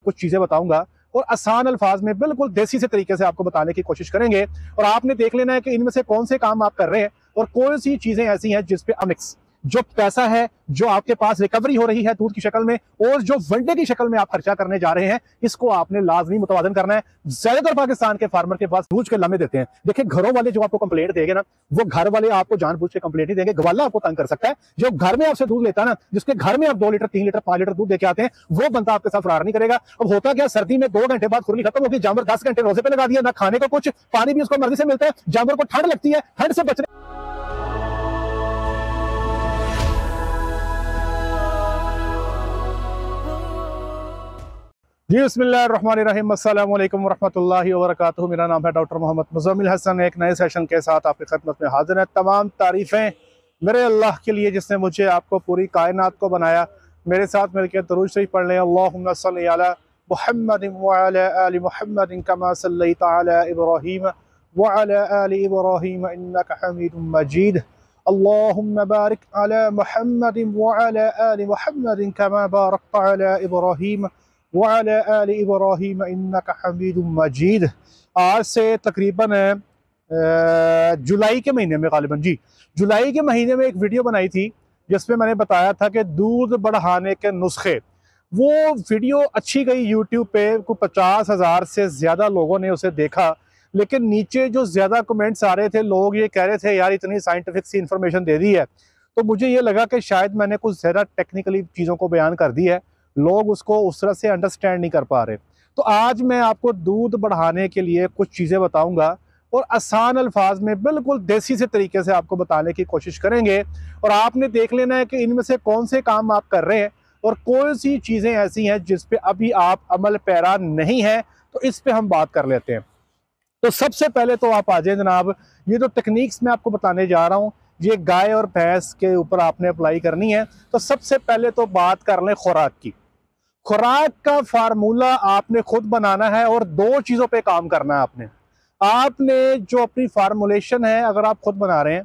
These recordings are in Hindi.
कुछ चीजें बताऊंगा और आसान अल्फाज में बिल्कुल देसी से तरीके से आपको बताने की कोशिश करेंगे। और आपने देख लेना है कि इनमें से कौन से काम आप कर रहे हैं और कौन सी चीजें ऐसी हैं जिसपे अमिक्स जो पैसा है, जो आपके पास रिकवरी हो रही है दूध की शक्ल में, और जो वनडे की शक्ल में आप खर्चा करने जा रहे हैं, इसको आपने लाजमी मुतवाजन करना है। ज्यादातर पाकिस्तान के फार्मर के पास दूध के लम्हे देते हैं। देखिए, घरों वाले जो आपको कंप्लेंट देंगे ना, वो घर वाले आपको जानबूझ के कंप्लेंट नहीं देंगे, गवाला आपको तंग कर सकता है। जो घर में आपसे दूध लेता है ना, जिसके घर में आप 2 लीटर 3 लीटर 5 लीटर दूध देके आते हैं, वो बंदा आपके साथ फरार नहीं करेगा। अब होता क्या, सर्दी में 2 घंटे बाद खुरली खत्म होगी, जानवर 10 घंटे रोजे पे लगा दिया, ना खाने को कुछ, पानी भी उसको मर्जी से मिलता है, जानवर को ठंड लगती है, ठंड से बचने जी बिस्मिल्लाहिर्रहमानिर्रहीम, अस्सलाम वालेकुम वरहमतुल्लाहि वबरकातुहू। मेरा नाम है डॉक्टर मोहम्मद मुज़म्मिल हसन। एक नए सेशन के साथ आपकी खिदमत में हाजिर है। तमाम तारीफ़ें मेरे अल्लाह के लिए जिसने मुझे आपको पूरी कायनात को बनाया। मेरे साथ मिलकर दरूद शरीफ पढ़ लें। अल्लाहुम्मा सल्ली अला मुहम्मदिन व अला आलि मुहम्मदिन कमा सल्लैता अला इब्राहीम व अला आलि इब्राहीम इन्नका हमीदुम मजीद। अल्लाहुम्मा बारिक अला मुहम्मदिन व अला आलि मुहम्मदिन कमा बारकता अला इब्राहीम वअला आलि इब्राहीम इन्नका हमीदुम मजीद। आज से तकरीबन जुलाई के महीने में, गालिबन जी जुलाई के महीने में एक वीडियो बनाई थी जिसमें मैंने बताया था कि दूध बढ़ाने के नुस्खे। वो वीडियो अच्छी गई यूट्यूब पे, को 50,000 से ज़्यादा लोगों ने उसे देखा। लेकिन नीचे जो ज़्यादा कमेंट्स आ रहे थे, लोग ये कह रहे थे यार इतनी साइंटिफिक सी इन्फॉर्मेशन दे दी है। तो मुझे ये लगा कि शायद मैंने कुछ ज़्यादा टेक्निकली चीज़ों को बयान कर दी है, लोग उसको उस तरह से अंडरस्टैंड नहीं कर पा रहे। तो आज मैं आपको दूध बढ़ाने के लिए कुछ चीज़ें बताऊंगा और आसान अल्फाज में बिल्कुल देसी से तरीके से आपको बताने की कोशिश करेंगे। और आपने देख लेना है कि इनमें से कौन से काम आप कर रहे हैं और कौन सी चीज़ें ऐसी हैं जिस पे अभी आप अमल पैरा नहीं है। तो इस पे हम बात कर लेते हैं। तो सबसे पहले तो आप आ जाए जनाब, ये जो टेक्निक्स मैं आपको बताने जा रहा हूँ, ये गाय और भैंस के ऊपर आपने अप्लाई करनी है। तो सबसे पहले तो बात कर लें खुराक की। खुराक का फार्मूला आपने खुद बनाना है और 2 चीज़ों पे काम करना है। आपने जो अपनी फार्मूलेशन है, अगर आप खुद बना रहे हैं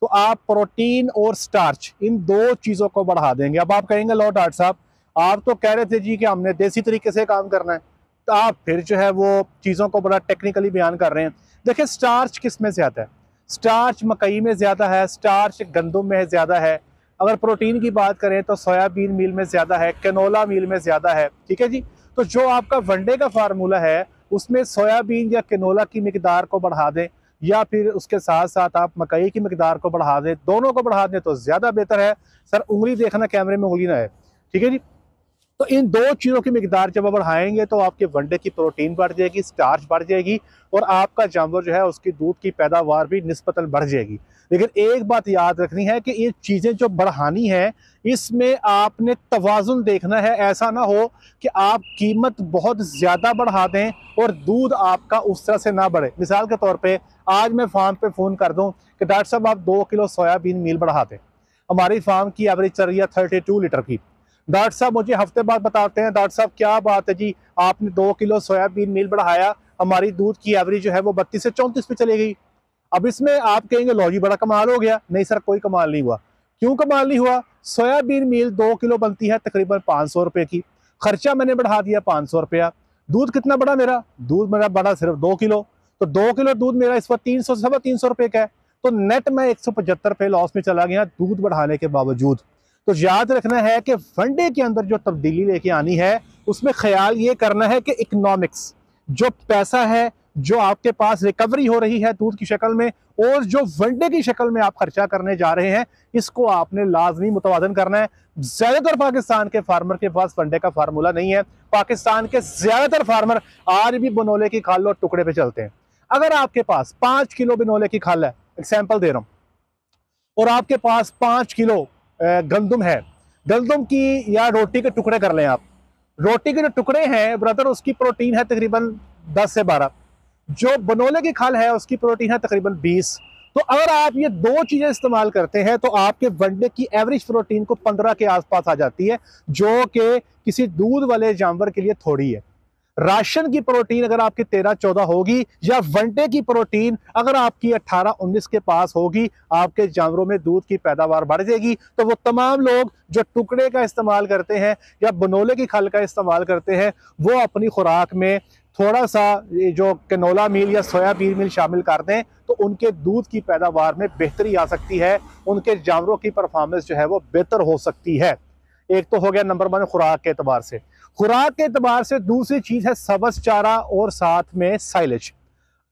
तो आप प्रोटीन और स्टार्च, इन 2 चीज़ों को बढ़ा देंगे। अब आप कहेंगे लो डॉक्टर साहब, आप तो कह रहे थे जी कि हमने देसी तरीके से काम करना है, तो आप फिर जो है वो चीज़ों को बड़ा टेक्निकली बयान कर रहे हैं। देखिए, स्टार्च किस में ज़्यादा है? स्टार्च मकई में ज़्यादा है, स्टार्च गंदम में ज़्यादा है। अगर प्रोटीन की बात करें तो सोयाबीन मील में ज़्यादा है, कैनोला मील में ज़्यादा है। ठीक है जी। तो जो आपका वनडे का फार्मूला है उसमें सोयाबीन या कैनोला की मिकदार को बढ़ा दें, या फिर उसके साथ साथ आप मकई की मिकदार को बढ़ा दें। दोनों को बढ़ा दें तो ज़्यादा बेहतर है। सर उंगली देखना, कैमरे में उंगली ना है, ठीक है जी। तो इन 2 चीज़ों की मिकदार जब आप बढ़ाएंगे तो आपके वनडे की प्रोटीन बढ़ जाएगी, स्टार्च बढ़ जाएगी और आपका जानवर जो है उसकी दूध की पैदावार भी निस्बतन बढ़ जाएगी। लेकिन एक बात याद रखनी है कि ये चीज़ें जो बढ़ानी है, इसमें आपने तवाज़ुन देखना है। ऐसा ना हो कि आप कीमत बहुत ज़्यादा बढ़ा दें और दूध आपका उस तरह से ना बढ़े। मिसाल के तौर पर आज मैं फार्म पर फ़ोन कर दूँ कि डॉक्टर साहब आप 2 किलो सोयाबीन मील बढ़ा दें। हमारी फार्म की एवरेज चल रही है 32 लीटर की। डॉक्टर साहब मुझे हफ्ते बाद बताते हैं, डॉक्टर साहब क्या बात है जी, आपने 2 किलो सोयाबीन मील बढ़ाया, हमारी दूध की एवरेज जो है वो 32 से 34 पे चली गई। अब इसमें आप कहेंगे लो जी बड़ा कमाल हो गया। नहीं सर, कोई कमाल नहीं हुआ। क्यों कमाल नहीं हुआ? सोयाबीन मील 2 किलो बनती है तकरीबन 500 रुपए की, खर्चा मैंने बढ़ा दिया 500 रुपया। दूध कितना बड़ा मेरा? दूध मेरा बड़ा सिर्फ 2 किलो। तो 2 किलो दूध मेरा इस वक्त 300 से 350 रुपए का है। तो नेट में 175 रुपये लॉस में चला गया दूध बढ़ाने के बावजूद। तो याद रखना है कि वनडे के अंदर जो तब्दीली लेके आनी है उसमें ख्याल ये करना है कि इकोनॉमिक्स, जो पैसा है, जो आपके पास रिकवरी हो रही है दूध की शक्ल में, और जो वनडे की शक्ल में आप खर्चा करने जा रहे हैं, इसको आपने लाजमी मुतवाजन करना है। ज्यादातर पाकिस्तान के फार्मर के पास वनडे का फार्मूला नहीं है। पाकिस्तान के ज्यादातर फार्मर आज भी बनोले की खाल और टुकड़े पे चलते हैं। अगर आपके पास 5 किलो बनोले की खाल है, एग्जाम्पल दे रहा हूं, और आपके पास 5 किलो गंदम है, गंदम की या रोटी के टुकड़े कर लें आप। रोटी के जो टुकड़े हैं ब्रदर, उसकी प्रोटीन है तकरीबन 10 से 12। जो बनोले की खाल है उसकी प्रोटीन है तकरीबन 20। तो अगर आप ये 2 चीजें इस्तेमाल करते हैं तो आपके वनडे की एवरेज प्रोटीन को 15 के आसपास आ जाती है, जो कि किसी दूध वाले जानवर के लिए थोड़ी है। राशन की प्रोटीन अगर आपकी 13-14 होगी, या वनडे की प्रोटीन अगर आपकी 18-19 के पास होगी, आपके जानवरों में दूध की पैदावार बढ़ जाएगी। तो वो तमाम लोग जो टुकड़े का इस्तेमाल करते हैं या बनोले की खल का इस्तेमाल करते हैं, वो अपनी खुराक में थोड़ा सा ये जो कैनोला मील या सोयाबीन मील शामिल कर दें, तो उनके दूध की पैदावार में बेहतरी आ सकती है, उनके जानवरों की परफॉर्मेंस जो है वो बेहतर हो सकती है। एक तो हो गया नंबर 1 खुराक के एतबार से। खुराक के एतबार से दूसरी चीज है सब्ज चारा और साथ में साइलेज।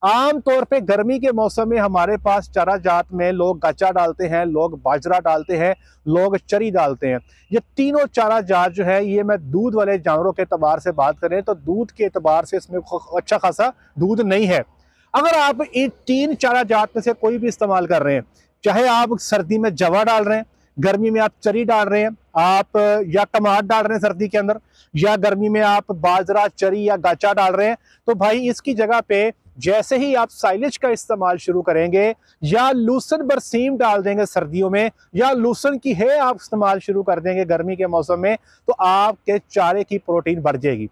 आम तौर पे गर्मी के मौसम में हमारे पास चारा जात में लोग गचा डालते हैं, लोग बाजरा डालते हैं, लोग चरी डालते हैं। ये तीनों चारा जात जो है, ये मैं दूध वाले जानवरों के एतबार से बात करें तो दूध के एतबार से इसमें अच्छा खासा दूध नहीं है। अगर आप इन 3 चारा जात में से कोई भी इस्तेमाल कर रहे हैं, चाहे आप सर्दी में जवा डाल रहे हैं, गर्मी में आप चरी डाल रहे हैं, आप या टमाटर डाल रहे हैं सर्दी के अंदर, या गर्मी में आप बाजरा चरी या गाचा डाल रहे हैं, तो भाई इसकी जगह पे जैसे ही आप साइलेज का इस्तेमाल शुरू करेंगे या लूसन बरसीम डाल देंगे सर्दियों में, या लूसन की है आप इस्तेमाल शुरू कर देंगे गर्मी के मौसम में, तो आपके चारे की प्रोटीन बढ़ जाएगी।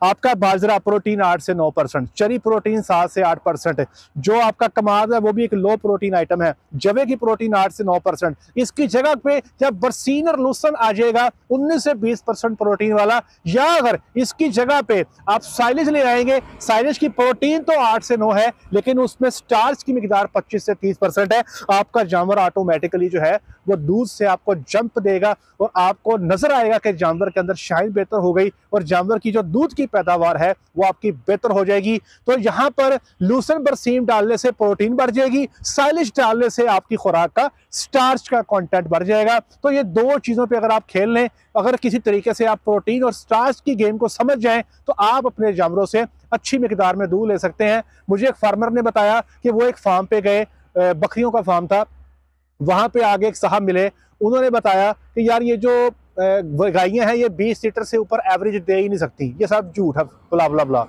आपका बाजरा प्रोटीन 8 से 9%, चरी प्रोटीन 7 से 8%, जो आपका कमाद है वो भी एक लो प्रोटीन आइटम है, जवे की प्रोटीन 8 से 9%। इसकी जगह पे जब बरसीन और लूसन आ जाएगा 19 से 20% प्रोटीन वाला, या अगर इसकी जगह पे आप साइलेज ले आएंगे, साइलेज की प्रोटीन तो 8 से 9 है, लेकिन उसमें स्टार्च की मिकदार 25 से 30% है, आपका जानवर ऑटोमेटिकली जो है वो दूध से आपको जंप देगा और आपको नजर आएगा कि जानवर के अंदर शाइन बेहतर हो गई और जानवर की जो दूध की पैदावार है वो आपकी बेहतर हो जाएगी। तो यहाँ पर लूसन बरसीम डालने से प्रोटीन बढ़ जाएगी, साइलेज डालने से आपकी खुराक का स्टार्च का कंटेंट बढ़ जाएगा। तो ये दो चीजों पे अगर आप खेल लें, अगर किसी तरीके से आप प्रोटीन और स्टार्च की गेम को समझ जाएं, तो आप अपने जानवरों से अच्छी मिकदार में दूध ले सकते हैं। मुझे एक फार्मर ने बताया कि वो एक फार्म पे गए, बकरियों का फार्म था, वहां पे आगे एक साहब मिले, उन्होंने बताया कि यार ये जो गायें हैं ये 20 लीटर से ऊपर एवरेज दे ही नहीं सकती, ये सब झूठ है, बुला बुला बुला।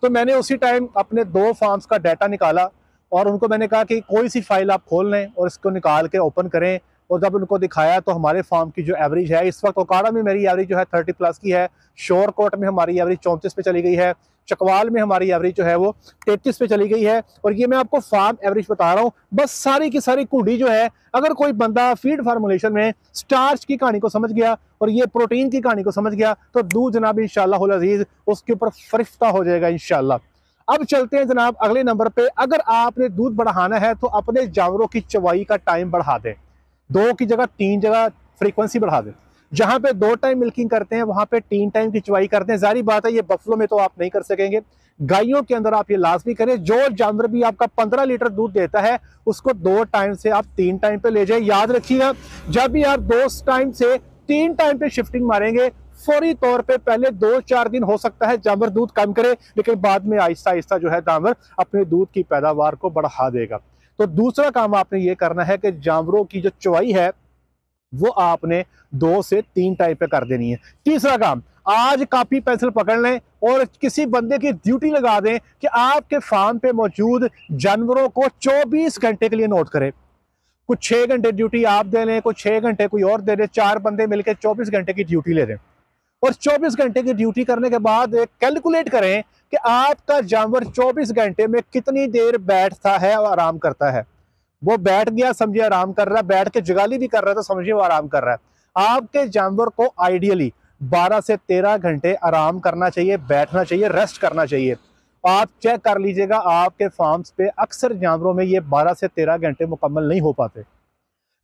तो मैंने उसी टाइम अपने 2 फार्म्स का डाटा निकाला और उनको मैंने कहा कि कोई सी फाइल आप खोल लें और इसको निकाल के ओपन करें, और जब उनको दिखाया तो हमारे फार्म की जो एवरेज है इस वक्त, ओकाड़ा में मेरी एवरेज जो है 30+ की है, शोरकोट में हमारी एवरेज 34 पे चली गई है, चकवाल में हमारी एवरेज जो है वो 33 पे चली गई है। और ये मैं आपको फार्म एवरेज बता रहा हूँ, बस सारी की सारी कुंडी जो है, अगर कोई बंदा फीड फार्मुलेशन में स्टार्च की कहानी को समझ गया और ये प्रोटीन की कहानी को समझ गया, तो दूध जनाब इंशाल्लाह अजीज उसके ऊपर फरिश्ता हो जाएगा इंशाल्लाह। अब चलते हैं जनाब अगले नंबर पे। अगर आपने दूध बढ़ाना है तो अपने जानवरों की चवाई का टाइम बढ़ा दें, 2 की जगह 3 जगह फ्रीक्वेंसी बढ़ा दें। जहां पे 2 टाइम मिल्किंग करते हैं वहां पे 3 टाइम की चवाई करते हैं। जारी बात है ये बफलो में तो आप नहीं कर सकेंगे, गायों के अंदर आप ये लाजमी करें। जो जानवर भी आपका 15 लीटर दूध देता है उसको 2 टाइम से आप 3 टाइम पे ले जाए। याद रखिएगा, जब भी आप 2 टाइम से 3 टाइम पे शिफ्टिंग मारेंगे, फौरी तौर पे पहले 2-4 दिन हो सकता है जानवर दूध कम करे, लेकिन बाद में आहिस्ता आहिस्ता जो है जानवर अपने दूध की पैदावार को बढ़ा देगा। तो दूसरा काम आपने ये करना है कि जानवरों की जो चवाई है वो आपने 2 से 3 टाइम पे कर देनी है। तीसरा काम, आज कॉपी पेंसिल पकड़ लें और किसी बंदे की ड्यूटी लगा दें कि आपके फार्म पे मौजूद जानवरों को 24 घंटे के लिए नोट करें। कुछ 6 घंटे ड्यूटी आप दे लें, कुछ 6 घंटे कोई और दे दे, 4 बंदे मिलकर 24 घंटे की ड्यूटी ले लें और 24 घंटे की ड्यूटी करने के बाद कैलकुलेट करें कि आपका जानवर 24 घंटे में कितनी देर बैठता है और आराम करता है। वो बैठ गया समझिए आराम कर रहा है, बैठ के जुगाली भी कर रहा है तो समझिए वो आराम कर रहा है। आपके जानवर को आइडियली 12 से 13 घंटे आराम करना चाहिए, बैठना चाहिए, रेस्ट करना चाहिए। आप चेक कर लीजिएगा, आपके फार्म्स पे अक्सर जानवरों में ये 12 से 13 घंटे मुकम्मल नहीं हो पाते,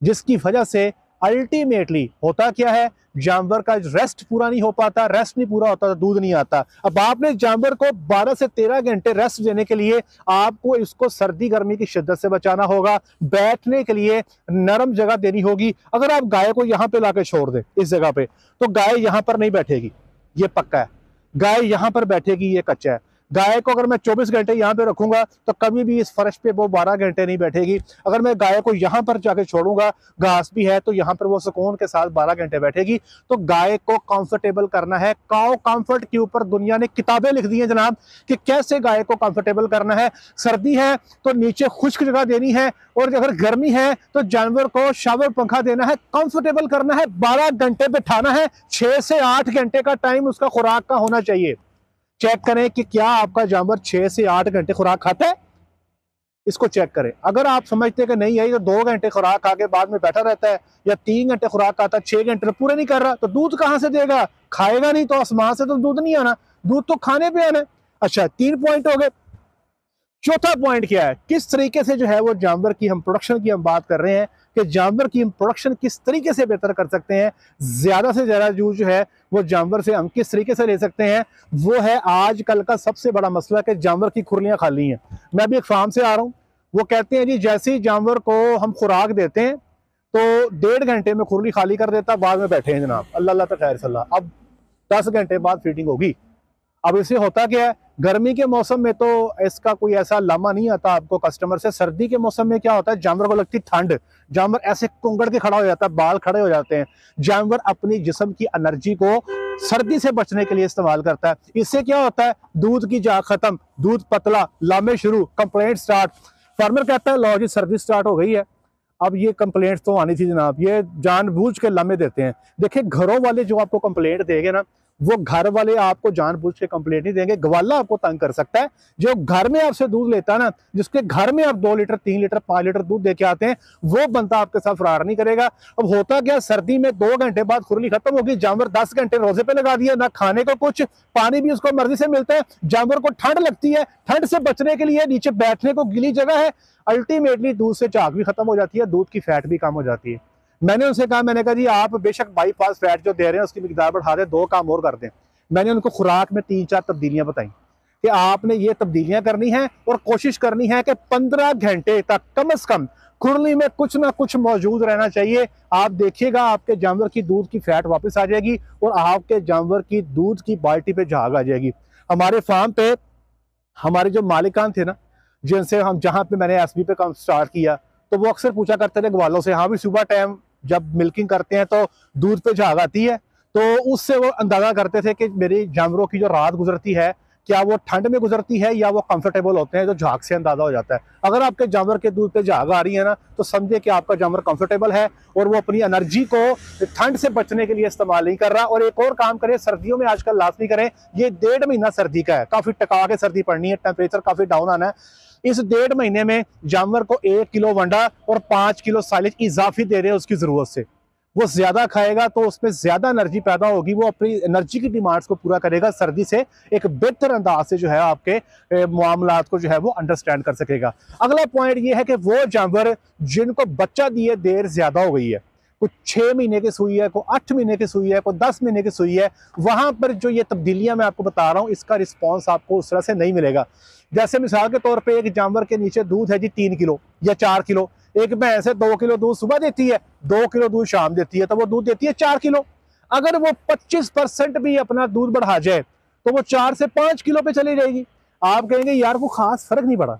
जिसकी वजह से अल्टीमेटली होता क्या है, जानवर का रेस्ट पूरा नहीं हो पाता। रेस्ट नहीं पूरा होता तो दूध नहीं आता। अब आपने जानवर को 12 से 13 घंटे रेस्ट देने के लिए आपको इसको सर्दी गर्मी की शिद्दत से बचाना होगा, बैठने के लिए नरम जगह देनी होगी। अगर आप गाय को यहाँ पे लाके छोड़ दें इस जगह पे, तो गाय यहाँ पर नहीं बैठेगी, ये पक्का है। गाय यहाँ पर बैठेगी, ये कच्चा है। गाय को अगर मैं 24 घंटे यहाँ पे रखूंगा तो कभी भी इस फर्श पे वो 12 घंटे नहीं बैठेगी। अगर मैं गाय को यहाँ पर जाके छोड़ूंगा, घास भी है, तो यहाँ पर वो सुकून के साथ 12 घंटे बैठेगी। तो गाय को कंफर्टेबल करना है। काउ कंफर्ट के ऊपर दुनिया ने किताबें लिख दी हैं जनाब कि कैसे गाय को कंफर्टेबल करना है। सर्दी है तो नीचे खुश्क जगह देनी है, और अगर गर्मी है तो जानवर को शावर पंखा देना है, कंफर्टेबल करना है, 12 घंटे बैठाना है, 6 से 8 घंटे का टाइम उसका खुराक का होना चाहिए। चेक करें कि क्या आपका जानवर 6 से 8 घंटे खुराक खाता है, इसको चेक करें। अगर आप समझते हैं कि नहीं है, तो 2 घंटे खुराक खा के बाद में बैठा रहता है, या 3 घंटे खुराक खाता है, 6 घंटे पूरे नहीं कर रहा, तो दूध कहां से देगा? खाएगा नहीं तो आसमान से तो दूध नहीं आना, दूध तो खाने पे आना है। अच्छा, 3 पॉइंट हो गए। चौथा पॉइंट क्या है, किस तरीके से जो है वो जानवर की हम प्रोडक्शन की हम बात कर रहे हैं कि जानवर की हम प्रोडक्शन किस तरीके से बेहतर कर सकते हैं, ज्यादा से ज्यादा दूध जो है वो जानवर से हम किस तरीके से ले सकते हैं। वो है आजकल का सबसे बड़ा मसला कि जानवर की खुरलियां खाली हैं। मैं भी एक फार्म से आ रहा हूं, वो कहते हैं जी जैसे ही जानवर को हम खुराक देते हैं तो 1.5 घंटे में खुरली खाली कर देता, बाद में बैठे हैं जनाब, अल्लाह अल्लाह तक खैर सल्लाह। अब 10 घंटे बाद फीडिंग होगी। अब इससे होता क्या है, गर्मी के मौसम में तो इसका कोई ऐसा लामा नहीं आता आपको कस्टमर से। सर्दी के मौसम में क्या होता है, जानवर को लगती ठंड, जानवर ऐसे कुंगड़ के खड़ा हो जाता है, बाल खड़े हो जाते हैं। जानवर अपनी जिस्म की एनर्जी को सर्दी से बचने के लिए इस्तेमाल करता है। इससे क्या होता है, दूध की जाग खत्म, दूध पतला, लामे शुरू, कंप्लेंट स्टार्ट। फार्मर कहता है लो जी सर्दी स्टार्ट हो गई है। अब ये कंप्लेंट तो आनी थी जनाब, ये जानबूझ के लामे देते हैं। देखिए घरों वाले जो आपको कंप्लेंट देंगे ना, वो घर वाले आपको जानबूझ के कंप्लेंट नहीं देंगे। गवाला आपको तंग कर सकता है। जो घर में आपसे दूध लेता है ना, जिसके घर में आप 2 लीटर 3 लीटर 5 लीटर दूध दे के आते हैं, वो बंदा आपके साथ फरार नहीं करेगा। अब होता क्या, सर्दी में 2 घंटे बाद खुरली खत्म होगी, जानवर 10 घंटे रोजे पे लगा दिया, ना खाने को कुछ, पानी भी उसको मर्जी से मिलता है। जानवर को ठंड लगती है, ठंड से बचने के लिए नीचे बैठने को गिली जगह है। अल्टीमेटली दूध से चाक भी खत्म हो जाती है, दूध की फैट भी कम हो जाती है। मैंने उनसे कहा, मैंने कहा जी आप बेशक बाईपास फैट जो दे रहे हैं उसकी मिकदार बढ़ा दें, 2 काम और कर दें। मैंने उनको खुराक में 3-4 तब्दीलियां बताई कि आपने ये तब्दीलियां करनी है और कोशिश करनी है कि 15 घंटे तक कम से कम खुरली में कुछ ना कुछ मौजूद रहना चाहिए। आप देखिएगा आपके जानवर की दूध की फैट वापस आ जाएगी और आपके जानवर की दूध की बाल्टी पे झाग आ जाएगी। हमारे फार्म पे हमारे जो मालिकान थे ना, जिनसे हम जहाँ पे मैंने एसबी पे काम स्टार्ट किया, तो वो अक्सर पूछा करते थे ग्वालों से, हाँ भी सुबह टाइम जब मिल्किंग करते हैं तो दूध पे झाग आती है, तो उससे वो अंदाजा करते थे कि मेरी जानवरों की जो रात गुजरती है, क्या वो ठंड में गुजरती है या वो कंफर्टेबल होते हैं, जो झाग से अंदाजा हो जाता है। अगर आपके जानवर के दूध पे झाग आ रही है ना, तो समझे कि आपका जानवर कंफर्टेबल है और वो अपनी एनर्जी को ठंड से बचने के लिए इस्तेमाल नहीं कर रहा। और एक और काम करें, सर्दियों में आजकल लाजमी करें, ये 1.5 महीना सर्दी का है, काफी टका के सर्दी पड़नी है, टेम्परेचर काफी डाउन आना है। इस 1.5 महीने में जानवर को 1 किलो वंडा और 5 किलो साइलेज इजाफी दे रहे हैं उसकी जरूरत से। वो ज्यादा खाएगा तो उसमें ज्यादा एनर्जी पैदा होगी, वो अपनी एनर्जी की डिमांड्स को पूरा करेगा, सर्दी से एक बेहतर अंदाज से जो है आपके मामलात को जो है वो अंडरस्टैंड कर सकेगा। अगला पॉइंट ये है कि वो जानवर जिनको बच्चा दिए देर ज्यादा हो गई है, कुछ 6 महीने की सुई है, कोई 8 महीने की सुई है, कोई 10 महीने की सुई है, वहां पर जो ये तब्दीलियां मैं आपको बता रहा हूं, इसका रिस्पॉन्स आपको उस तरह से नहीं मिलेगा। जैसे मिसाल के तौर पर एक जानवर के नीचे दूध है जी 3 किलो या 4 किलो, एक भैंस है 2 किलो दूध सुबह देती है, 2 किलो दूध शाम देती है, तो वो दूध देती है 4 किलो। अगर वो 25% भी अपना दूध बढ़ा जाए तो वो 4 से 5 किलो पे चली जाएगी। आप कहेंगे यार वो खास फर्क नहीं पड़ा,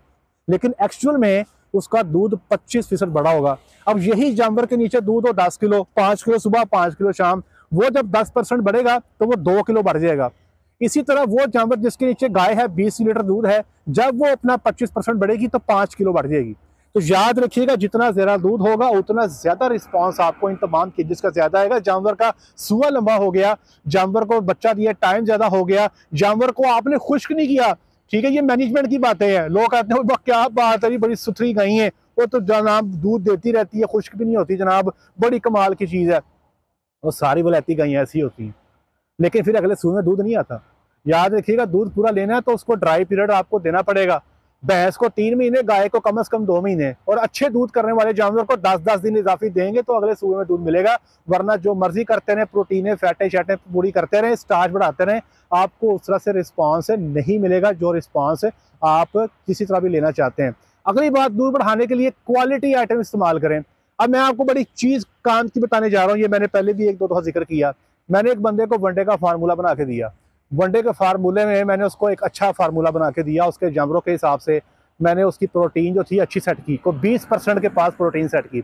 लेकिन एक्चुअल में उसका दूध 25% बढ़ा होगा। अब यही जानवर के नीचे दूध हो 10 किलो, 5 किलो सुबह 5 किलो शाम, वो जब 10% बढ़ेगा तो वो 2 किलो बढ़ जाएगा। इसी तरह वो जानवर जिसके नीचे गाय है 20 लीटर दूध है, जब वो अपना 25% बढ़ेगी तो 5 किलो बढ़ जाएगी। तो याद रखिएगा, जितना ज्यादा दूध होगा उतना ज्यादा रिस्पांस आपको इन तमाम केजेस का ज्यादा आएगा। जानवर का सुआ लंबा हो गया, जानवर को बच्चा दिया टाइम ज्यादा हो गया, जानवर को आपने खुश्क नहीं किया, ठीक है, ये मैनेजमेंट की बातें हैं। लोग कहते हैं क्या बात है, बड़ी सुथरी गाय है, वो तो जनाब दूध देती रहती है, खुश्क भी नहीं होती जनाब, बड़ी कमाल की चीज है। और सारी वलैती गायें ऐसी होती हैं, लेकिन फिर अगले सूए में दूध नहीं आता। याद रखिएगा, दूध पूरा लेना है तो उसको ड्राई पीरियड आपको देना पड़ेगा। भैंस को 3 महीने, गाय को कम से कम 2 महीने, और अच्छे दूध करने वाले जानवर को 10-10 दिन इजाफी देंगे तो अगले सूए में दूध मिलेगा। वरना जो मर्जी करते रहे, प्रोटीन फैटे शैटे पूरी करते रहे, स्टार्च बढ़ाते रहे, आपको उस तरह से रिस्पॉन्स नहीं मिलेगा जो रिस्पॉन्स आप किसी तरह भी लेना चाहते हैं। अगली बात, दूध बढ़ाने के लिए क्वालिटी आइटम इस्तेमाल करें। अब मैं आपको बड़ी चीज काम की बताने जा रहा हूँ, ये मैंने पहले भी 1-2 दफा जिक्र किया। मैंने एक बंदे को वनडे का फार्मूला बना के दिया, वनडे के फार्मूले में मैंने उसको एक अच्छा फार्मूला बना के दिया, उसके जानवरों के हिसाब से मैंने उसकी प्रोटीन जो थी अच्छी सेट की, को 20% के पास प्रोटीन सेट की।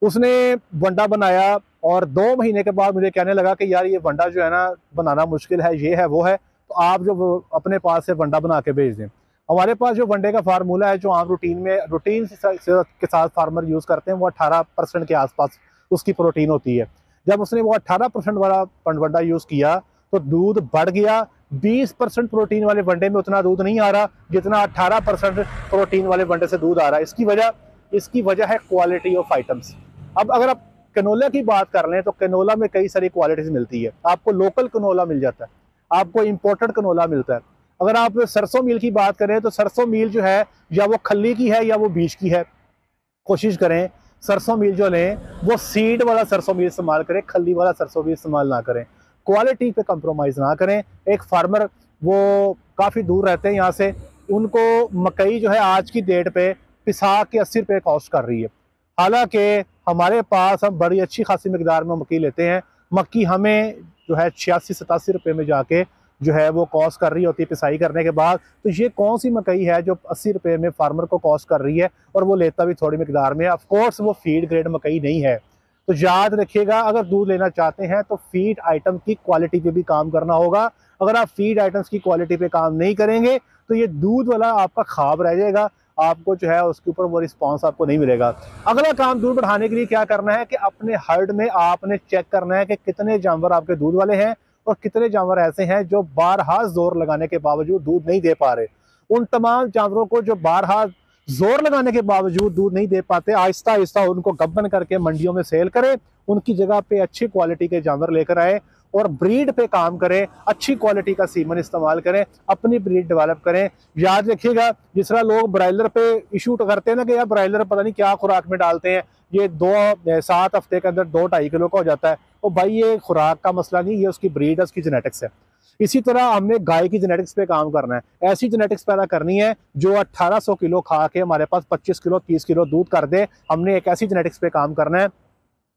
उसने वंडा बनाया और 2 महीने के बाद मुझे कहने लगा कि यार ये वंडा जो है ना बनाना मुश्किल है, ये है वो है, तो आप जो अपने पास से वंडा बना के भेज दें। हमारे पास जो वनडे का फार्मूला है, जो आम रूटीन के साथ फार्मर यूज करते हैं, वो 18% के आसपास उसकी प्रोटीन होती है। जब उसने वो 18% वाला वंडा यूज किया तो दूध बढ़ गया, 20% प्रोटीन वाले वनडे में उतना दूध नहीं आ रहा जितना 18% प्रोटीन वाले वनडे से दूध आ रहा है। इसकी वजह है क्वालिटी ऑफ आइटम्स। अब अगर आप कैनोला की बात कर लें तो कैनोला में कई सारी क्वालिटीज मिलती है। आपको लोकल कैनोला मिल जाता है, आपको इंपोर्टेड कैनोला मिलता है। अगर आप सरसों मील की बात करें तो सरसों मील जो है या वो खली की है या वो बीज की है। कोशिश करें सरसों मील जो लें वो सीड वाला सरसों मील इस्तेमाल करें, खली वाला सरसों मील इस्तेमाल ना करें। क्वालिटी पे कंप्रोमाइज़ ना करें। एक फार्मर वो काफ़ी दूर रहते हैं यहाँ से, उनको मकई जो है आज की डेट पे पिसा के 80 रुपये कॉस्ट कर रही है। हालांकि हमारे पास हम बड़ी अच्छी खासी मकदार में मक्की लेते हैं, मक्की हमें जो है 86-87 रुपये में जाके जो है वो कॉस्ट कर रही होती है पिसाई करने के बाद। तो ये कौन सी मकई है जो 80 रुपये में फार्मर को कॉस्ट कर रही है और वो लेता भी थोड़ी मकदार में। ऑफ कोर्स वो फीड ग्रेड मकई नहीं है। तो याद रखिएगा, अगर दूध लेना चाहते हैं तो फीड आइटम की क्वालिटी पे भी काम करना होगा। अगर आप फीड आइटम्स की क्वालिटी पे काम नहीं करेंगे तो ये दूध वाला आपका ख्वाब रह जाएगा, आपको जो है उसके ऊपर वो रिस्पांस आपको नहीं मिलेगा। अगला काम दूध बढ़ाने के लिए क्या करना है कि अपने हर्ड में आपने चेक करना है कि कितने जानवर आपके दूध वाले हैं और कितने जानवर ऐसे हैं जो बारहा जोर लगाने के बावजूद दूध नहीं दे पा रहे। उन तमाम जानवरों को जो बारहा जोर लगाने के बावजूद दूध नहीं दे पाते, आहिस्ता आहिस्ता उनको गब्बन करके मंडियों में सेल करें। उनकी जगह पे अच्छी क्वालिटी के जानवर लेकर आए और ब्रीड पे काम करें, अच्छी क्वालिटी का सीमन इस्तेमाल करें, अपनी ब्रीड डेवलप करें। याद रखिएगा, जिस तरह लोग ब्रायलर पे इशू करते हैं ना कि यार ब्रायलर पता नहीं क्या खुराक में डालते हैं, ये 7 हफ्ते के अंदर 2-2.5 किलो का हो जाता है। तो भाई ये खुराक का मसला नहीं, ये उसकी ब्रीड है, उसकी जेनेटिक्स है। इसी तरह हमने गाय की जेनेटिक्स पे काम करना है। ऐसी जेनेटिक्स पैदा करनी है जो 1800 किलो खा के हमारे पास 25 किलो 30 किलो दूध कर दे। हमने एक ऐसी जेनेटिक्स पे काम करना है,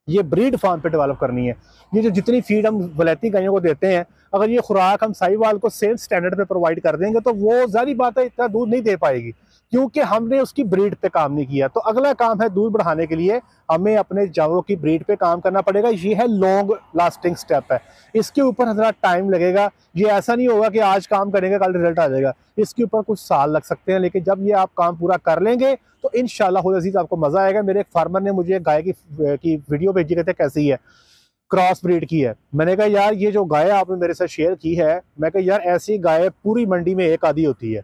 ये ब्रीड फार्म पे डेवलप करनी है। ये जो जितनी फीड हम वलैती गायों को देते हैं, अगर ये खुराक हम साहिवाल को सेम स्टैंडर्ड पे प्रोवाइड कर देंगे तो वो जारी बात है इतना दूध नहीं दे पाएगी, क्योंकि हमने उसकी ब्रीड पे काम नहीं किया। तो अगला काम है दूध बढ़ाने के लिए हमें अपने जानवरों की ब्रीड पे काम करना पड़ेगा। ये है लॉन्ग लास्टिंग स्टेप है, इसके ऊपर ज़रा टाइम लगेगा। ये ऐसा नहीं होगा कि आज काम करेंगे कल रिजल्ट आ जाएगा, इसके ऊपर कुछ साल लग सकते हैं। लेकिन जब ये आप काम पूरा कर लेंगे तो इंशाल्लाह खुद अजीज आपको मजा आएगा। मेरे एक फार्मर ने मुझे गाय की वीडियो भेजी, कहते कैसी है, क्रॉस ब्रीड की है। मैंने कहा यार ये जो गाय आपने मेरे साथ शेयर की है, मैं कहा यार ऐसी गाय पूरी मंडी में एक आधी होती है,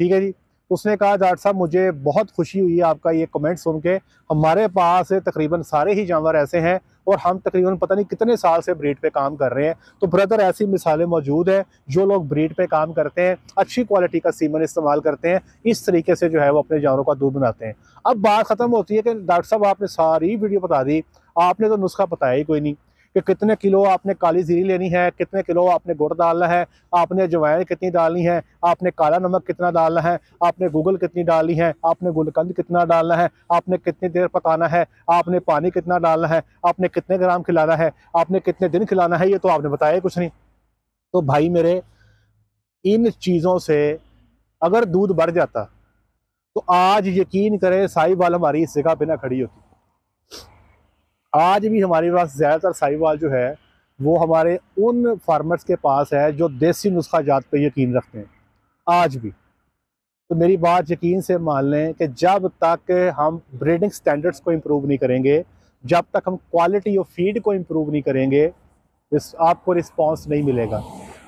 ठीक है जी। उसने कहा डॉक्टर साहब मुझे बहुत खुशी हुई है आपका ये कमेंट सुन के, हमारे पास तकरीबन सारे ही जानवर ऐसे हैं और हम तकरीबन पता नहीं कितने साल से ब्रीड पे काम कर रहे हैं। तो ब्रदर ऐसी मिसालें मौजूद हैं, जो लोग ब्रीड पे काम करते हैं, अच्छी क्वालिटी का सीमन इस्तेमाल करते हैं, इस तरीके से जो है वो अपने जानवरों का दूध बनाते हैं। अब बात खत्म होती है कि डॉक्टर साहब आपने सारी वीडियो बता दी, आपने तो नुस्खा बताया ही कोई नहीं कि कितने किलो आपने काली जीरी लेनी है, कितने किलो आपने गुड़ डालना है, आपने अजवाइन कितनी डालनी है, आपने काला नमक कितना डालना है, आपने गूगल कितनी डालनी है, आपने गुलकंद कितना डालना है, आपने कितनी देर पकाना है, आपने पानी कितना डालना है, आपने कितने ग्राम खिलाना है, आपने कितने दिन खिलाना है, ये तो आपने बताया कुछ नहीं। तो भाई मेरे, इन चीज़ों से अगर दूध बढ़ जाता तो आज यकीन करें साहिवाल हमारी इस जगह पे ना खड़ी होती। आज भी हमारे पास ज़्यादातर साहिवाल जो है वो हमारे उन फार्मर्स के पास है जो देसी नुस्खा जात पे यकीन रखते हैं आज भी। तो मेरी बात यकीन से मान लें कि जब तक हम ब्रीडिंग स्टैंडर्ड्स को इम्प्रूव नहीं करेंगे, जब तक हम क्वालिटी ऑफ फीड को इम्प्रूव नहीं करेंगे, आपको रिस्पांस नहीं मिलेगा।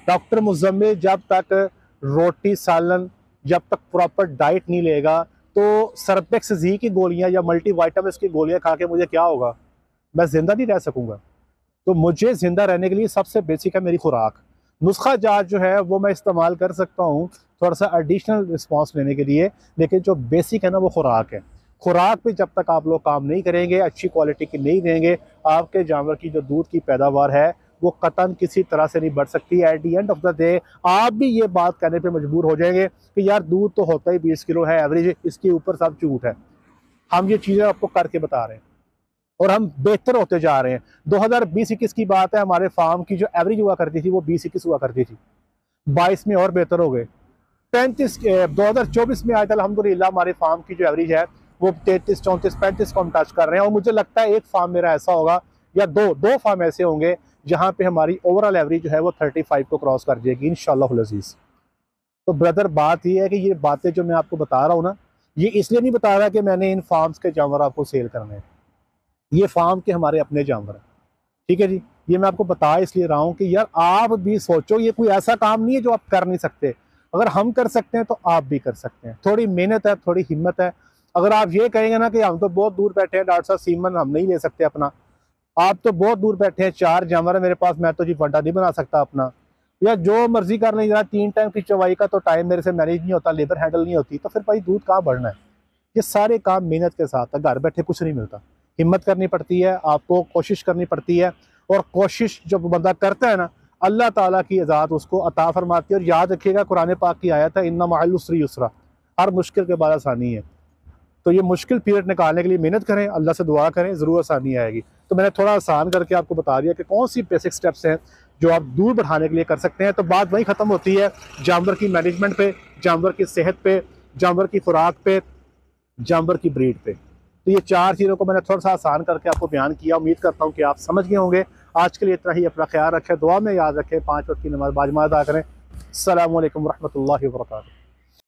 डॉक्टर मुज़म्मिल जब तक रोटी सालन, जब तक प्रॉपर डाइट नहीं लेगा तो सरपेक्स जी की गोलियां या मल्टीविटामिन्स की गोलियां खा के मुझे क्या होगा, मैं ज़िंदा नहीं रह सकूंगा। तो मुझे ज़िंदा रहने के लिए सबसे बेसिक है मेरी खुराक। नुस्खा जात जो है वो मैं इस्तेमाल कर सकता हूँ थोड़ा सा एडिशनल रिस्पांस लेने के लिए, लेकिन जो बेसिक है ना वो खुराक है। खुराक पे जब तक आप लोग काम नहीं करेंगे, अच्छी क्वालिटी की नहीं देंगे, आपके जानवर की जो दूध की पैदावार है वो कतन किसी तरह से नहीं बढ़ सकती। At the end of the day आप भी ये बात कहने पे मजबूर हो जाएंगे कि यार दूध तो होता ही 20 किलो है एवरेज, इसके ऊपर सब झूठ है। हम ये चीज़ें आपको करके बता रहे हैं और हम बेहतर होते जा रहे हैं। 2020-21 की बात है, हमारे फार्म की जो एवरेज हुआ करती थी वो 20-21 हुआ करती थी, 22 में और बेहतर हो गए। 2024 में आज अल्हम्दुलिल्लाह हमारे फार्म की जो एवरेज है वो 33, 34, 35 को हम टच कर रहे हैं। और मुझे लगता है एक फार्म मेरा ऐसा होगा या दो फार्म ऐसे होंगे जहाँ पे हमारी ओवरऑल एवरेज जो है वो 35 को क्रॉस कर जाएगी इंशाअल्लाह अज़ीज़। तो ब्रदर बात ये है कि ये बातें जो मैं आपको बता रहा हूँ ना, ये इसलिए नहीं बता रहा कि मैंने इन फार्म्स के जानवर आपको सेल करने हैं, ये फार्म के हमारे अपने जानवर हैं, ठीक है जी। ये मैं आपको बता इसलिए रहा हूँ कि यार आप भी सोचो, ये कोई ऐसा काम नहीं है जो आप कर नहीं सकते। अगर हम कर सकते हैं तो आप भी कर सकते हैं। थोड़ी मेहनत है, थोड़ी हिम्मत है। अगर आप ये कहेंगे ना कि हम तो बहुत दूर बैठे हैं डॉक्टर साहब, सीमन हम नहीं ले सकते अपना, आप तो बहुत दूर बैठे हैं, 4 जानवर है मेरे पास, मैं तो जी वड्डा नहीं बना सकता अपना, या जो मर्जी कर लें, 3 टाइम की चवाई का तो टाइम मेरे से मैनेज नहीं होता, लेबर हैंडल नहीं होती, तो फिर भाई दूध कहाँ बढ़ना है। ये सारे काम मेहनत के साथ है, घर बैठे कुछ नहीं मिलता। हिम्मत करनी पड़ती है, आपको कोशिश करनी पड़ती है, और कोशिश जब बंदा करता है ना, अल्लाह ताला की इजाज़त उसको अता फरमाती है। और याद रखिएगा, कुरान पाक की आयत है, इन्ना मअल उसरि युसरा, हर मुश्किल के बाद आसानी है। तो ये मुश्किल पीरियड निकालने के लिए मेहनत करें, अल्लाह से दुआ करें, ज़रूर आसानी आएगी। तो मैंने थोड़ा आसान करके आपको बता दिया कि कौन सी बेसिक स्टेप्स हैं जो आप दूध बढ़ाने के लिए कर सकते हैं। तो बात वही ख़त्म होती है जानवर की मैनेजमेंट पे, जानवर की सेहत पे, जानवर की खुराक पे, जानवर की ब्रीड पे। तो ये 4 चीज़ों को मैंने थोड़ा सा आसान करके आपको बयान किया। उम्मीद करता हूँ कि आप समझ गए होंगे। आज के लिए इतना ही। अपना ख्याल रखें, दुआ में याद रखें, 5 वक्त की नमाज़ बाजमात अदा करें। अस्सलामु अलैकुम रहमतुल्लाहि व बरकातुहू।